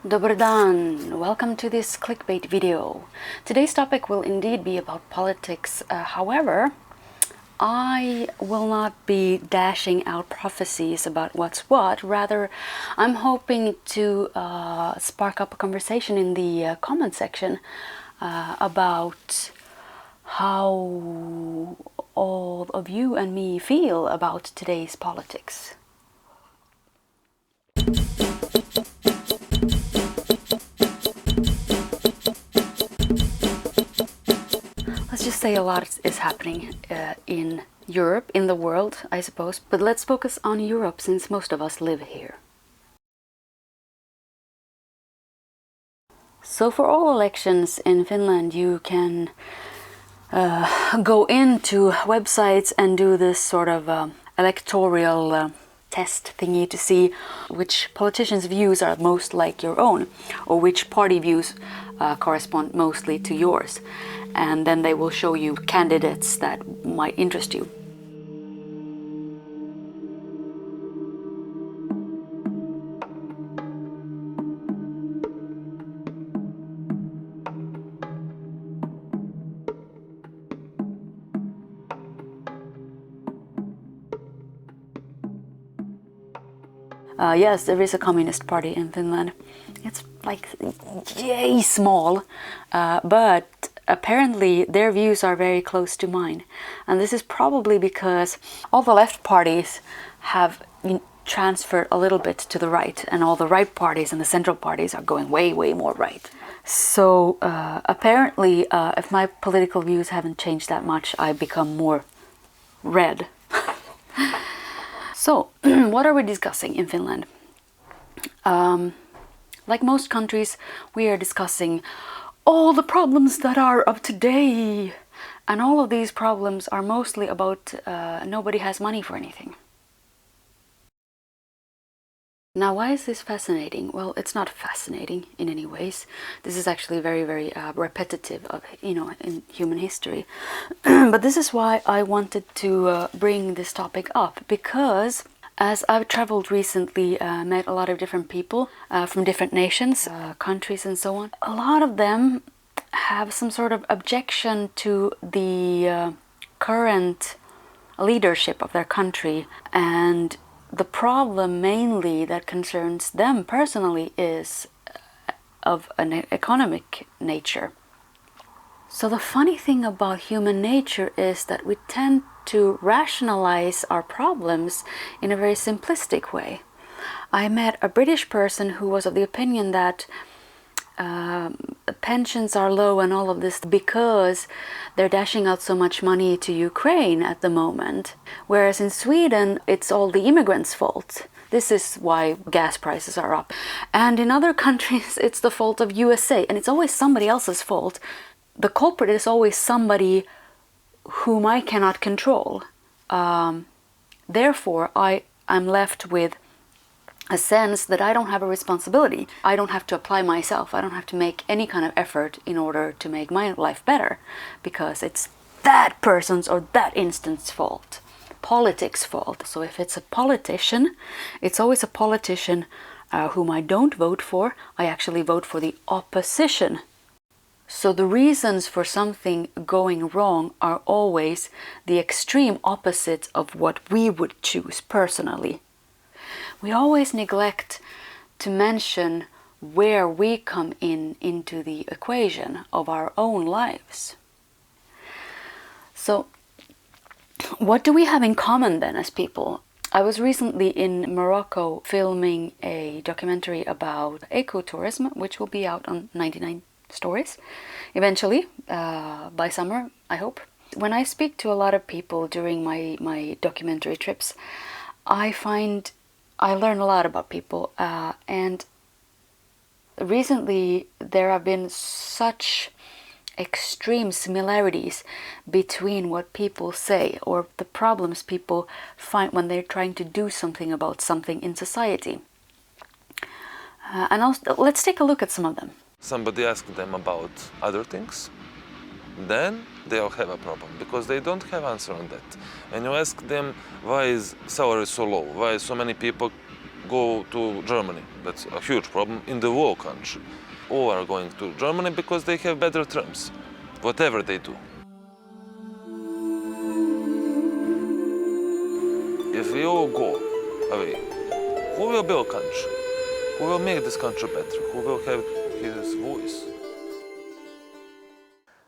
Dobar dan! Welcome to this clickbait video. Today's topic will indeed be about politics. However, I will not be dashing out prophecies about what's what. Rather, I'm hoping to spark up a conversation in the comment section about how all of you and me feel about today's politics. Let's just say a lot is happening in Europe, in the world, I suppose. But let's focus on Europe since most of us live here. So for all elections in Finland, you can go into websites and do this sort of electoral test thingy to see which politicians' views are most like your own, or which party views correspond mostly to yours. And then they will show you candidates that might interest you. Yes, there is a communist party in Finland. It's like yay small, but apparently their views are very close to mine. And this is probably because all the left parties have transferred a little bit to the right, and all the right parties and the central parties are going way, way more right. So apparently, if my political views haven't changed that much, I become more red. So, what are we discussing in Finland? Like most countries, we are discussing all the problems that are of today. And all of these problems are mostly about nobody has money for anything. Now, why is this fascinating? Well, it's not fascinating in any ways. This is actually very, very repetitive of, in human history. But this is why I wanted to bring this topic up, because as I've traveled recently, met a lot of different people from different nations, countries and so on, a lot of them have some sort of objection to the current leadership of their country, and the problem mainly that concerns them personally is of an economic nature. So the funny thing about human nature is that we tend to rationalize our problems in a very simplistic way. I met a British person who was of the opinion that pensions are low and all of this because they're dashing out so much money to Ukraine at the moment. Whereas in Sweden, it's all the immigrants' fault. This is why gas prices are up. And in other countries, it's the fault of USA, and it's always somebody else's fault. The culprit is always somebody whom I cannot control. Therefore, I'm left with a sense that I don't have a responsibility. I don't have to apply myself. I don't have to make any kind of effort in order to make my life better, because it's that person's or that instance's fault, politics' fault. So if it's a politician, it's always a politician whom I don't vote for. I actually vote for the opposition. So the reasons for something going wrong are always the extreme opposite of what we would choose personally. We always neglect to mention where we come into the equation of our own lives. So, what do we have in common then as people? I was recently in Morocco filming a documentary about ecotourism, which will be out on 99 Stories eventually, by summer, I hope. When I speak to a lot of people during my documentary trips, I find I learn a lot about people, and recently there have been such extreme similarities between what people say or the problems people find when they're trying to do something about something in society. And let's take a look at some of them. Somebody asks them about other things, then they'll have a problem because they don't have answer on that. And you ask them, why is salary so low? Why so many people go to Germany. That's a huge problem in the whole country. All are going to Germany because they have better terms, whatever they do. If we all go away, who will build country? Who will make this country better? Who will have his voice?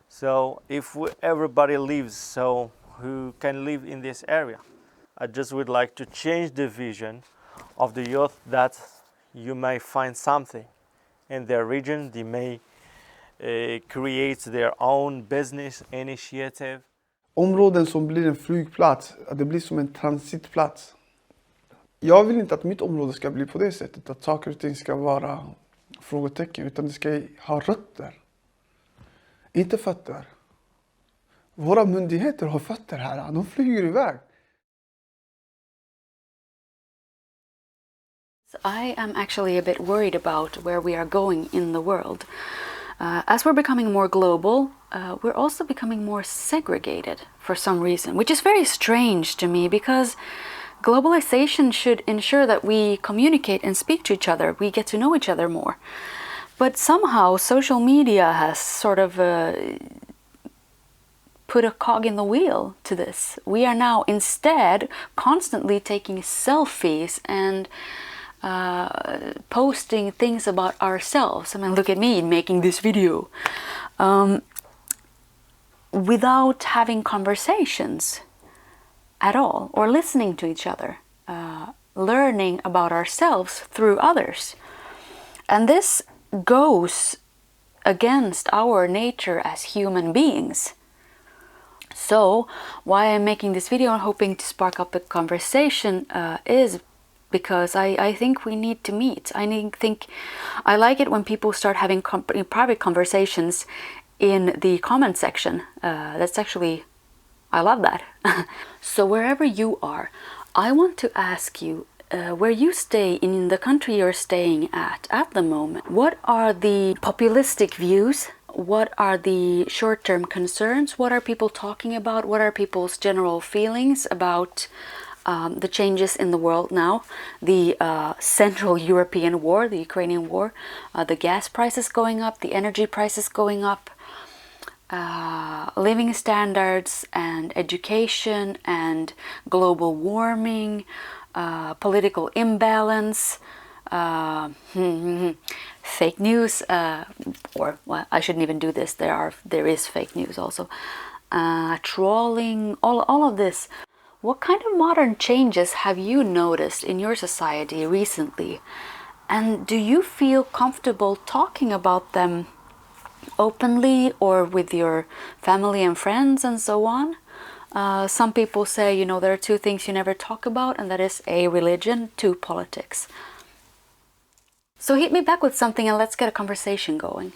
So if everybody leaves, so who can live in this area? I just would like to change the vision of the youth that you may find something in their region. They may create their own business initiative. Områden som blir en flygplats, att det blir som en transitplats. Jag vill inte att mitt område ska bli på det sättet, att saker och ting ska vara frågetecken, utan det ska ha rötter. Inte fötter. Våra myndigheter har fötter här, de flyger iväg. I am actually a bit worried about where we are going in the world. As we're becoming more global, we're also becoming more segregated for some reason, which is very strange to me because globalization should ensure that we communicate and speak to each other, we get to know each other more. But somehow social media has sort of put a cog in the wheel to this. We are now instead constantly taking selfies and posting things about ourselves. I mean, look at me making this video. Without having conversations at all, or listening to each other, learning about ourselves through others. And this goes against our nature as human beings. So why I'm making this video and hoping to spark up a conversation is because I think we need to meet. I like it when people start having private conversations in the comment section. That's actually, I love that. So wherever you are, I want to ask you where you stay in the country you're staying at the moment. What are the populistic views? What are the short-term concerns? What are people talking about? What are people's general feelings about the changes in the world now? The Central European War, the Ukrainian War, the gas prices going up, the energy prices going up, living standards and education and global warming, political imbalance, fake news, or well, I shouldn't even do this. There is fake news also, trolling, all of this. What kind of modern changes have you noticed in your society recently? And do you feel comfortable talking about them openly or with your family and friends and so on? Some people say, you know, there are two things you never talk about, and that is A, religion, 2, politics. So hit me back with something and let's get a conversation going.